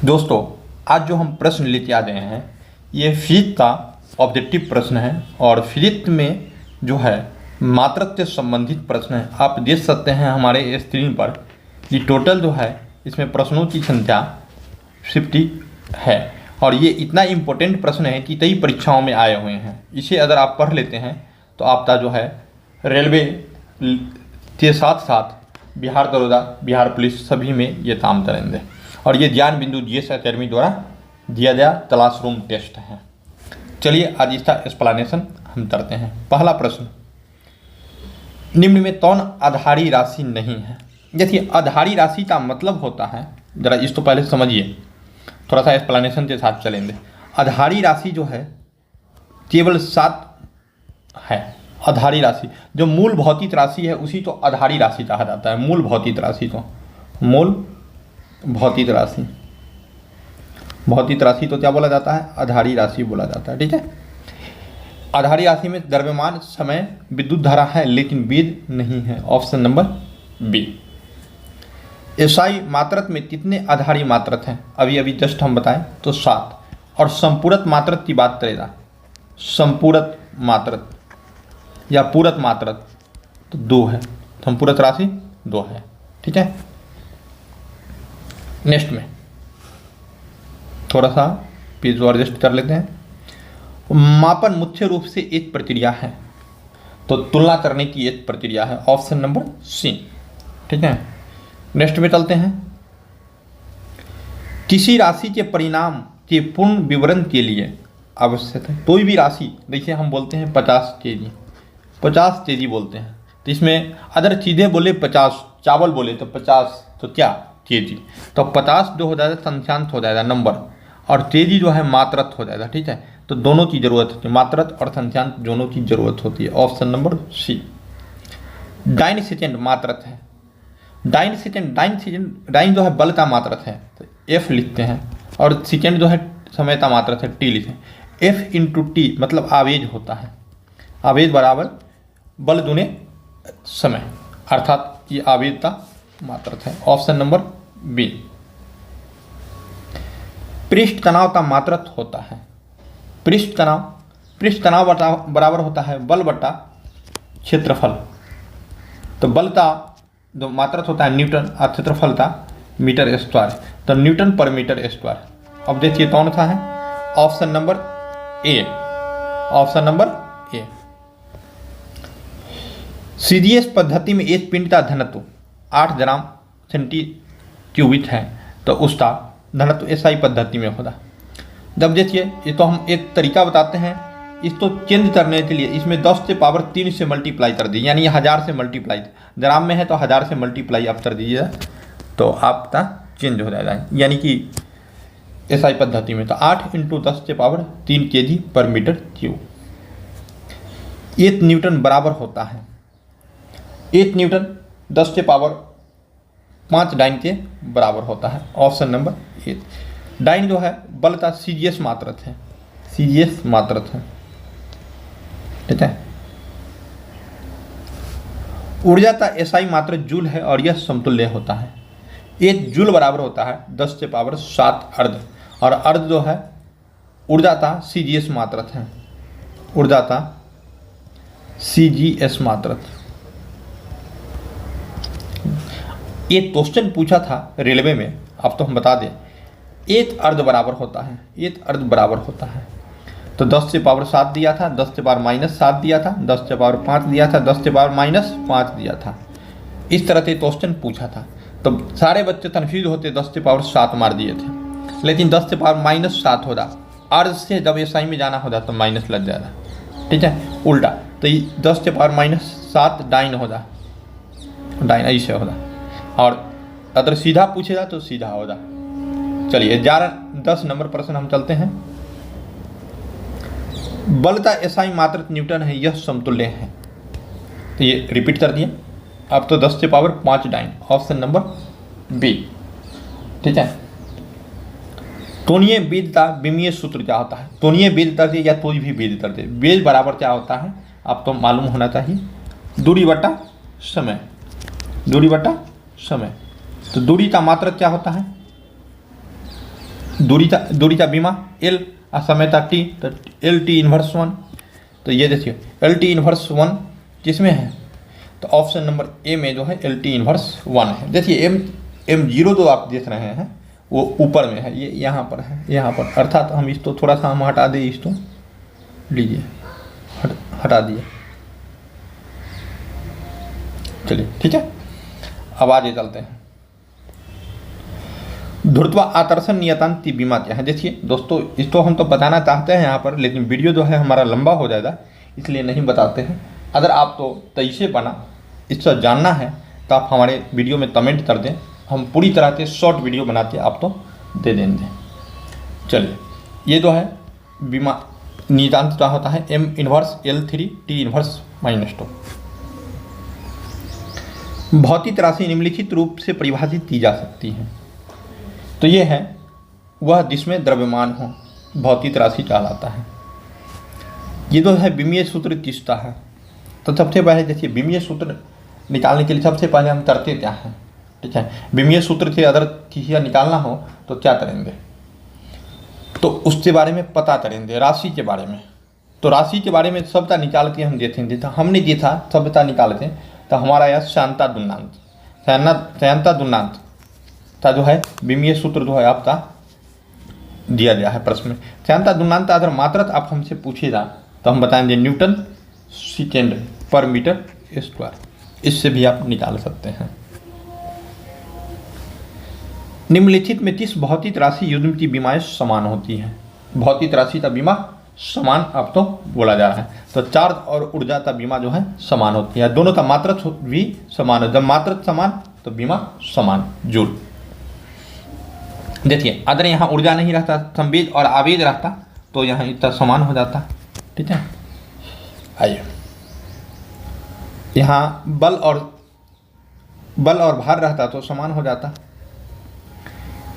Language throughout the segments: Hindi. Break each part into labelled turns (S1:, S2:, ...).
S1: दोस्तों, आज जो हम प्रश्न लेके आ रहे हैं ये फिजिक्स का ऑब्जेक्टिव प्रश्न है और फिजिक्स में जो है मात्रक से संबंधित प्रश्न है। आप देख सकते हैं हमारे स्क्रीन पर कि टोटल जो है इसमें प्रश्नों की संख्या 50 है और ये इतना इम्पोर्टेंट प्रश्न है कि कई परीक्षाओं में आए हुए हैं। इसे अगर आप पढ़ लेते हैं तो आपका जो है रेलवे के साथ साथ बिहार दरोगा, बिहार पुलिस सभी में ये काम करेंगे। और ये ज्ञान बिंदु जीएस अकेडमी द्वारा दिया गया क्लासरूम टेस्ट है। चलिए आज इसका एक्सप्लेनेशन हम करते हैं। पहला प्रश्न, निम्न में कौन आधारी राशि नहीं है? देखिए, आधारी राशि का मतलब होता है, जरा इसको पहले समझिए, थोड़ा सा एक्सप्लेनेशन के साथ चलेंगे। आधारी राशि जो है केवल 7 है। आधारी राशि जो मूल भौतिक राशि है उसी तो आधारी राशि कहा जाता है। मूल भौतिक राशि तो भौतिक राशि तो क्या बोला जाता है? आधारी राशि बोला जाता है। ठीक है, आधारी राशि में द्रव्यमान, समय, विद्युत धारा है लेकिन वेग नहीं है। Option number B. एसआई मात्रक में कितने आधारी मात्रक हैं? अभी जस्ट हम बताएं तो 7। और संपूरक मात्रक की बात करेगा, संपूरक मात्रक या पूरक मात्रक तो 2 है। संपूरक राशि 2 है। ठीक है, नेक्स्ट में थोड़ा सा पेज और एडजस्ट कर लेते हैं। मापन मुख्य रूप से एक प्रक्रिया है तो तुलना करने की एक प्रक्रिया है। Option number C. ठीक है, नेक्स्ट में चलते हैं। किसी राशि के परिणाम के पूर्ण विवरण के लिए आवश्यक है कोई भी राशि, देखिए हम बोलते हैं 50 kg, 50 kg बोलते हैं तो इसमें अदर चीज़ें बोले 50, चावल बोले तो 50, तो क्या kg, तो 50 जो हो जाएगा संख्यांक हो जाएगा नंबर, और kg जो है मात्रक हो जाएगा। ठीक है, तो दोनों की जरूरत होती है, मात्रक और संख्यांक दोनों की जरूरत होती है। Option number C. Dyne second मात्रक है। डाइन जो है बल का मात्रक है तो F लिखते हैं, और सेकेंड जो है समय का मात्रक है, T लिखते हैं। F इंटू टी मतलब आवेग होता है। आवेग बराबर बल दुने समय, अर्थात ये आवेग का मात्रक है। Option number B. पृष्ठ तनाव का मात्रक होता है। पृष्ठ तनाव बराबर होता है बल बटा क्षेत्रफल। तो बल का जो मात्रक होता है न्यूटन और क्षेत्रफल का मीटर स्क्वायर, तो न्यूटन पर मीटर स्क्वायर। अब देखिए कौन सा है? Option number A. Option number A. CGS पद्धति में एक पिंड का घनत्व 8 ग्राम सेंटीक्यूबिक है तो उसका घनत्व एसआई पद्धति में होगा। जब देखिए, ये तो हम एक तरीका बताते हैं, इसको चेंज करने के लिए इसमें 10 से पावर 3 से मल्टीप्लाई कर दीजिए, यानी 1000 से मल्टीप्लाई, ग्राम में है तो 1000 से मल्टीप्लाई आप कर दीजिए तो आपका चेंज हो जाएगा। यानी कि एसआई पद्धति में तो 8 × 10 से पावर 3 kg पर मीटर क्यूब। 1 न्यूटन बराबर होता है 1 न्यूटन 10 से पावर 5 डाइन के बराबर होता है। Option number A. डाइन जो है बल का सीजीएस मात्रक है, सीजीएस मात्रक है। ठीक है, ऊर्जा का एसआई मात्रक जूल है और यह समतुल्य होता है। 1 जूल बराबर होता है 10 से पावर 7 अर्ध, और अर्ध जो है ऊर्जा का सीजीएस मात्रक है, ऊर्जा का सीजीएस मात्रक। एक क्वेश्चन पूछा था रेलवे में, अब तो हम बता दें, 1 अर्ध बराबर होता है, 1 अर्ध बराबर होता है तो 10 से पावर 7 दिया था, 10 से पावर -7 दिया था, 10 से पावर 5 दिया था, 10 से पावर -5 दिया था। इस तरह से क्वेश्चन पूछा था तो सारे बच्चे कन्फ्यूज होते, 10 से पावर 7 मार दिए थे, लेकिन 10 से पावर -7 होगा। अर्ध से जब एसआई में जाना होगा तो माइनस लग जाएगा। ठीक है, उल्टा, तो 10 से पावर -7 डाइन होगा, डाइन ऐसे होगा, और अगर सीधा पूछेगा तो सीधा होगा। चलिए 10 नंबर प्रश्न हम चलते हैं। बल का एसआई मात्रक न्यूटन है, यह समतुल्य है। तो ये रिपीट कर दिए। अब तो 10 से power 5 dyne. Option number B. ठीक है, कोणीय वेग का विमीय सूत्र क्या होता है? कोणीय वेग कर दे या कोई भी वेग कर दे, वेग बराबर क्या होता है आपको मालूम होना चाहिए, दूरी बटा समय, दूरी बटा समय। तो दूरी का मात्रक क्या होता है? दूरी का बीमा L और समय था T, तो LT इन्वर्स 1। तो ये देखिए LT इन्वर्स 1 किसमें है, तो ऑप्शन नंबर ए में जो है LT इन्वर्स 1 है। देखिए M0 जो आप देख रहे हैं वो ऊपर में है, ये यहाँ पर है, यहाँ पर, अर्थात हम इसको थोड़ा सा हम हटा दें, इसको लीजिए, हटा दिए, चलिए ठीक है। अब आगे चलते हैं। ध्रुत्वाकर्षण नियतांक की बीमा क्या है। देखिए दोस्तों, इसको हम तो बताना चाहते हैं यहाँ पर, लेकिन वीडियो जो है हमारा लंबा हो जाएगा, इसलिए नहीं बताते हैं। अगर आप तो तैसे बना इससे जानना है तो आप हमारे वीडियो में कमेंट कर दें, हम पूरी तरह से शॉर्ट वीडियो बनाते आप तो दे देंगे। चलिए, ये जो है बीमा नियतांक क्या होता है, M inverse L3 T inverse -2। भौतिक राशि निम्नलिखित रूप से परिभाषित की जा सकती है। तो ये है वह जिसमें द्रव्यमान हो, भौतिक राशि कहलाता है। ये जो है विमीय सूत्र किसका है, तो सबसे पहले देखिए विमीय सूत्र निकालने के लिए सबसे पहले हम करते क्या हैं, ठीक है। विमीय सूत्र से अगर किसी का निकालना हो तो क्या करेंगे, तो उसके बारे में पता करेंगे, राशि के बारे में। तो राशि के बारे में सबका निकाल के हम देखेंगे, तो हमने ये था सबका निकाल के, तो हमारा यह श्यानता दुर्नांत, श्यानता दुर्नांत का जो है विमीय सूत्र जो है आपका दिया गया है प्रश्न में। श्यानता दुर्नांत अगर मात्रक आप हमसे पूछेगा तो हम बताएंगे न्यूटन सेकेंड पर मीटर स्क्वायर, इससे भी आप निकाल सकते हैं। निम्नलिखित में किस भौतिक राशि युग्म की बीमाएं समान होती हैं। भौतिक राशि का बीमा समान अब तो बोला जा रहा है, तो चार्ज और ऊर्जा का बीमा जो है समान होती है, दोनों का मात्रक भी समान है। जब मात्रक समान तो बीमा समान, जूल। देखिए अगर यहाँ ऊर्जा नहीं रहता, संवेग और आवेग रहता, तो यहाँ इतना समान हो जाता, ठीक है। आइए, यहाँ बल और भार रहता तो समान हो जाता।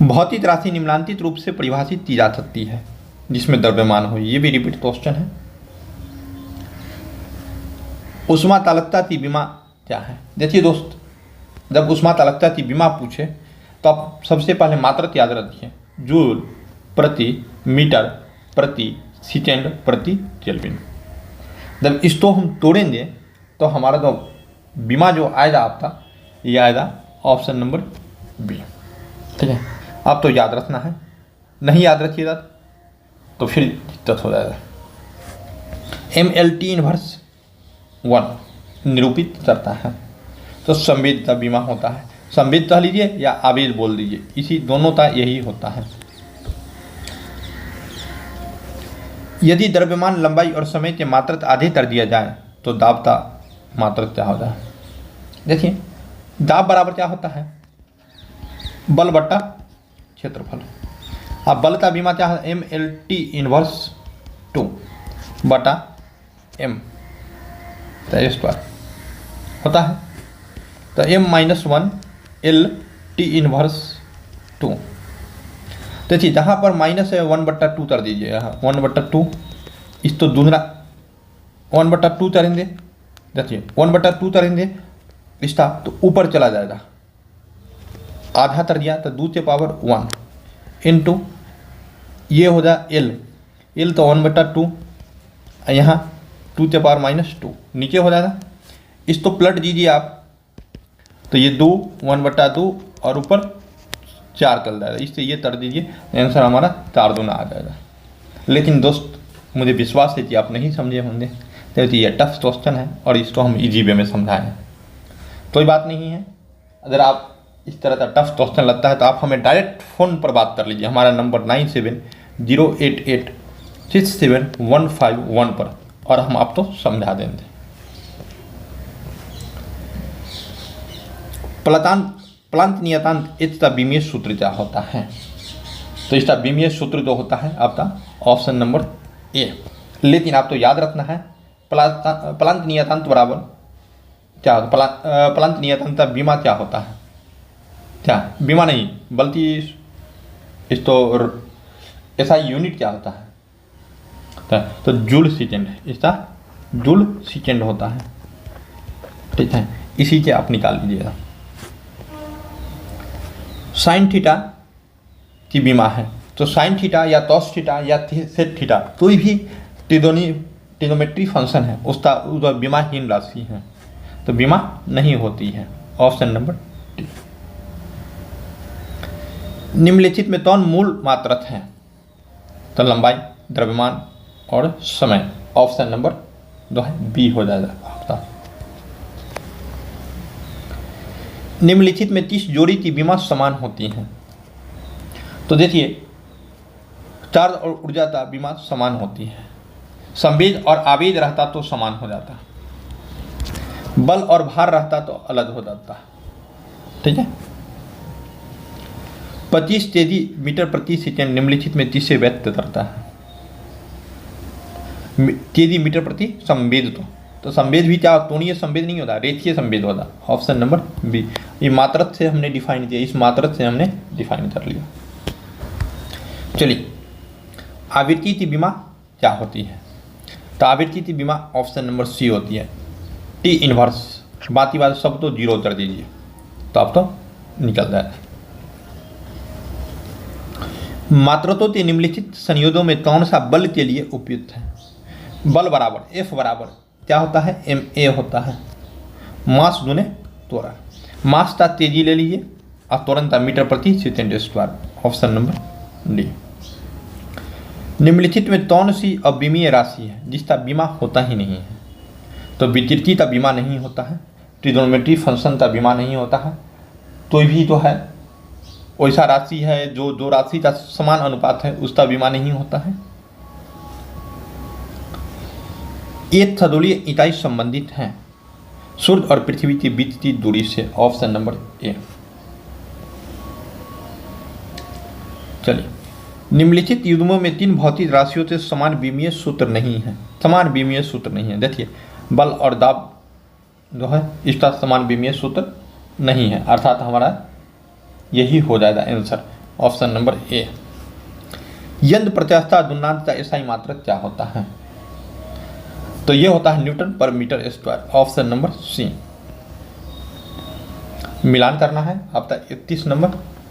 S1: भौतिक राशि निम्नांकित रूप से परिभाषित की जा सकती है जिसमें द्रव्यमान हो, ये भी रिपीट क्वेश्चन है। ऊष्मा चालकता की बीमा क्या है। देखिए दोस्त, जब ऊष्मा चालकता की बीमा पूछे तो आप सबसे पहले मात्रक याद रखिए, जूल प्रति मीटर प्रति सेकेंड प्रति केल्विन। जब इसको हम तोड़ेंगे तो हमारा जो बीमा जो आएगा आपका, ये आएगा ऑप्शन नंबर बी, ठीक है। आप तो याद रखना है, नहीं याद रखिएगा तो फिर दिक्कत हो जाएगा। MLT इन्वर्स 1 निरूपित करता है, तो संवेग का बीमा होता है। संवेग कह लीजिए या आवेग बोल दीजिए, इसी दोनों का यही होता है। यदि द्रव्यमान लंबाई और समय के मात्रक आधे कर दिया जाए तो दाब का मात्रक क्या होता है। देखिए दाब बराबर क्या होता है, बल बट्टा क्षेत्रफल। अब बल का बीमा क्या है, MLT इन्वर्स 2 बटा M स्क्वायर होता है, तो M-1 LT इन्वर्स 2। देखिए जहाँ पर माइनस है 1/2 कर दीजिए, यहाँ 1/2, इस तो दूसरा 1/2 करेंगे। देखिए 1/2 करेंगे इसका तो ऊपर चला जाएगा, आधा कर दिया तो 2 के पावर 1 इंटू ये हो जाए L तो 1/2, यहाँ 2 के पावर -2 नीचे हो जाएगा। इस तो प्लट दीजिए आप, तो ये 2 1/2 और ऊपर 4 चल जाएगा, इससे ये कर दीजिए, आंसर हमारा 4 दूना आ जाएगा। लेकिन दोस्त मुझे विश्वास है कि आप नहीं समझे होंगे, तो ये टफ क्वेश्चन है और इसको हम इजी वे में समझाएं, कोई बात नहीं है। अगर आप इस तरह का टफ क्वेश्चन लगता है तो आप हमें डायरेक्ट फ़ोन पर बात कर लीजिए, हमारा नंबर 9708867151 पर, और हम आपको समझा देंगे। प्लांट नियतांक इसका विमीय सूत्र क्या होता है, तो इसका विमीय सूत्र जो होता है आपका ऑप्शन नंबर ए। लेकिन आप तो याद रखना है प्लांट नियतांक बराबर क्या होता है, प्लांट नियतांक का बीमा क्या होता है, क्या बीमा नहीं बल्कि इस तो ऐसा यूनिट क्या होता है, तो जूल सेकेंड, इसका जूल सेकेंड होता है, ठीक है। इसी के आप निकाल लीजिएगा। साइन थीटा की बीमा है, तो तो साइन थीटा या कॉस थीटा या सेक थीटा कोई भी ट्रिग्नोमेट्री फंक्शन है उसका विमाहीन राशि है, तो विमा नहीं होती है। Option number D. निम्नलिखित में कौन मूल मात्रक है? तो लंबाई, द्रव्यमान और समय। ऑप्शन नंबर जो है बी हो जाएगा आपका। निम्नलिखित में 30 जोड़ी की विमा समान होती हैं। तो देखिए, चार्ज और ऊर्जा का विमा समान होती है। संवेग और आवेग रहता तो समान हो जाता, बल और भार रहता तो अलग हो जाता। ठीक है। 25 तेजी मीटर प्रति सेकेंड निम्नलिखित में किसे व्यक्त करता है? तेजी मीटर प्रति संवेग। तो संवेग भी क्या कोणीय संवेग नहीं होता, रेखीय संवेग होता। Option number B. ये मात्रक से हमने डिफाइन किया, इस मात्रक से हमने डिफाइन कर लिया। चलिए, आवृत्ति की विमा क्या होती है? तो आवृत्ति की विमा ऑप्शन नंबर सी होती है, टी इनवर्स। बाकी बात सब तो जीरो कर दीजिए तो आप तो निकल जाएगा। मात्रकों के निम्नलिखित संयोजनों में कौन सा बल के लिए उपयुक्त है? बल बराबर एफ बराबर क्या होता है? एम ए होता है, मास गुने त्वरण। मास का तेजी ले लीजिए और त्वरण का मीटर प्रति second square. Option number D. निम्नलिखित में कौन सी अविमीय राशि है जिसका बीमा होता ही नहीं है? तो विकृति का बीमा नहीं होता है, ट्रिग्नोमेट्री फंक्शन का बीमा नहीं होता है, कोई भी जो है वैसा राशि है जो दो राशि का समान अनुपात है उसका बीमा नहीं होता है। एक खगोलीय इकाई संबंधित है सूर्य और पृथ्वी के बीच की दूरी से। Option number A. चलिए, निम्नलिखित युग्मों में 3 भौतिक राशियों से समान विमीय सूत्र नहीं है। समान विमीय सूत्र नहीं है। देखिए, बल और दाब जो है इसका समान विमीय सूत्र नहीं है, अर्थात हमारा यही हो जाएगा आंसर। Option number A. यंत्र प्रत्यास्था गुणांक का एसआई मात्रक क्या होता है? तो ये होता है newton per metre square. Option number C. मिलान करना है आपका 31 नंबर।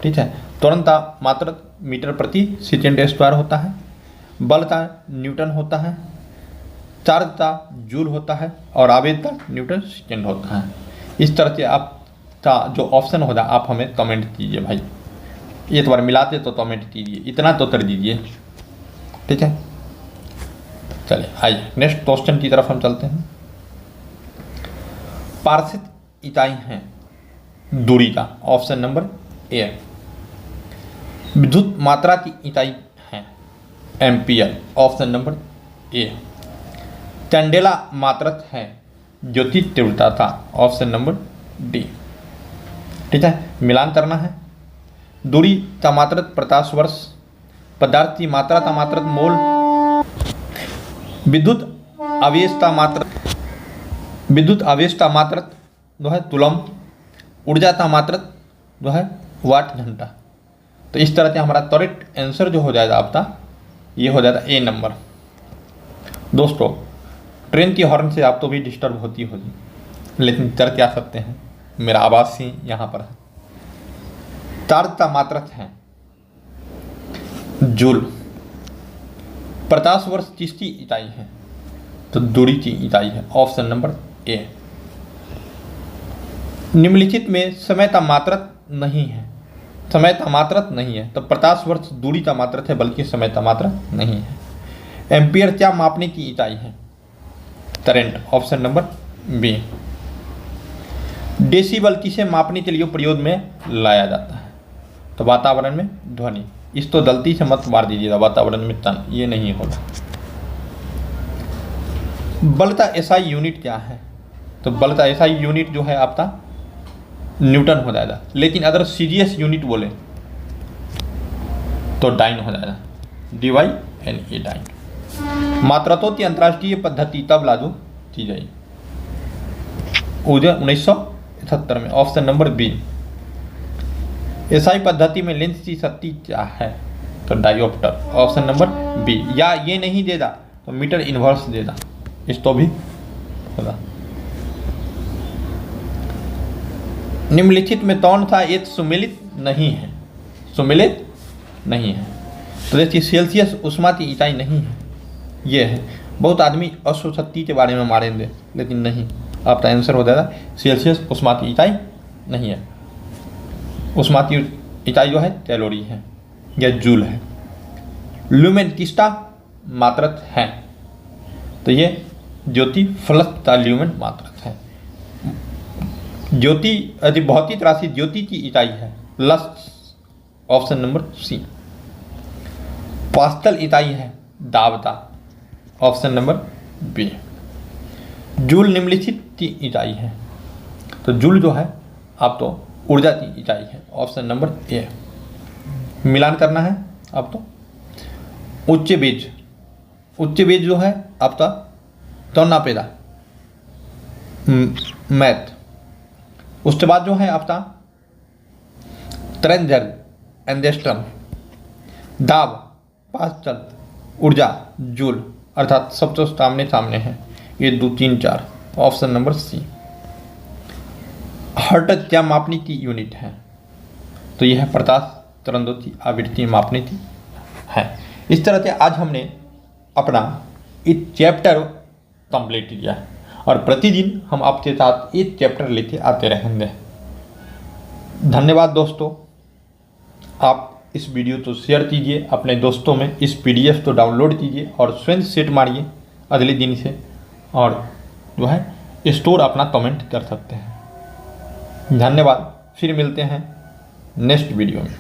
S1: ठीक है। त्वरण का मात्रक मीटर प्रति सेकेंड स्क्वायर होता है, बल का न्यूटन होता है, चार्ज का जूल होता है और आवेग का न्यूटन सेकेंड होता है। इस तरह से आपका जो ऑप्शन होगा आप हमें कमेंट कीजिए भाई। एक बार मिलाते तो कमेंट कीजिए, इतना तो कर दीजिए। ठीक है। चलिए आइए नेक्स्ट क्वेश्चन की तरफ हम चलते हैं। पारसित इकाई है दूरी का। Option number A. विद्युत मात्रा की इकाई है ampere. Option number A. Candela मात्रक है ज्योतिष तीव्रता था। Option number D. ठीक है। मिलान करना है। दूरी का मात्रक प्रकाश वर्ष, पदार्थ की मात्रा का मात्रक मोल, विद्युत आवेश का मात्रक जो है कूलम्ब, ऊर्जा का मात्रक जो है वाट घंटा। तो इस तरह से हमारा करेक्ट आंसर जो हो जाएगा आपका ये हो जाएगा ए नंबर। दोस्तों, ट्रेन की हॉर्न से आप तो भी डिस्टर्ब होती होगी, लेकिन कर क्या सकते हैं, मेरा आवाज़ ही यहाँ पर है। चार्ज का मात्रक है जूल। प्रकाश वर्ष किसकी इकाई है? तो दूरी की इकाई है। Option number A. निम्नलिखित में समय का मात्रक नहीं है। समय का मात्रक नहीं है तो प्रकाश वर्ष दूरी का मात्रक है, बल्कि समय का मात्रक नहीं है। एम्पियर क्या मापने की इकाई है? Current. Option number B. Decibel किसे मापने के लिए प्रयोग में लाया जाता है? तो वातावरण में ध्वनि। इस तो गलती से मत मार दीजिएगा, वातावरण में टन, ये नहीं होगा। बल का एसआई यूनिट क्या है? तो बल का एसआई यूनिट जो है आपका न्यूटन हो जाएगा, लेकिन अगर सीजीएस यूनिट बोले तो डाइन हो जाएगा, DYNE डाइन। मात्रकों की अंतर्राष्ट्रीय पद्धति तब लागू की गई 1978 में। Option number B. एसआई पद्धति में लेंस की शक्ति क्या है? तो डायोप्टर। Option number B. या ये नहीं देगा तो मीटर इनवर्स देगा, इस तो भी होगा। निम्नलिखित में कौन सा एक सुमेलित नहीं है? सुमेलित नहीं है। तो देखिए सेल्सियस उष्माती इकाई नहीं है, ये है। बहुत आदमी अश्वशक्ति के बारे में मारेंगे, लेकिन नहीं, आपका आंसर हो जाएगा सेल्सियस उष्माती इकाई नहीं है। उष्माती इकाई जो है कैलोरी है या जूल है। ल्यूमेन किसका मात्रक है? तो ये ज्योति फ्लक्स का ल्यूमेन मात्रक है। ज्योति यदि भौतिक राशि ज्योति की इकाई है, plus option number C. Pascal इकाई है दाब का, ऑप्शन नंबर बी। जूल निम्नलिखित की इकाई है, तो जूल जो है आप तो ऊर्जा की इकाई है, ऑप्शन नंबर ए। मिलान करना है आप तो। उच्च बेज जो है आपका तोना पेदा मैथ। उसके बाद जो है आपका ट्रेंजर एंडेस्ट्रम, दाब, पास्कल, ऊर्जा, जूल, अर्थात सब तो सामने सामने है, ये 2, 3, 4, ऑप्शन नंबर सी। हर्ट्ज क्या मापने की यूनिट है? तो यह है प्रकाश तरंगों की आवृत्ति मापने की है। इस तरह से आज हमने अपना एक चैप्टर कंप्लीट किया और प्रतिदिन हम आपके साथ एक चैप्टर लेके आते रहेंगे। धन्यवाद दोस्तों। आप इस वीडियो को शेयर कीजिए अपने दोस्तों में, इस PDF को डाउनलोड कीजिए और स्वयं सेट मारिए अगले दिन से, और जो है स्टोर अपना कमेंट कर सकते हैं। धन्यवाद, फिर मिलते हैं नेक्स्ट वीडियो में।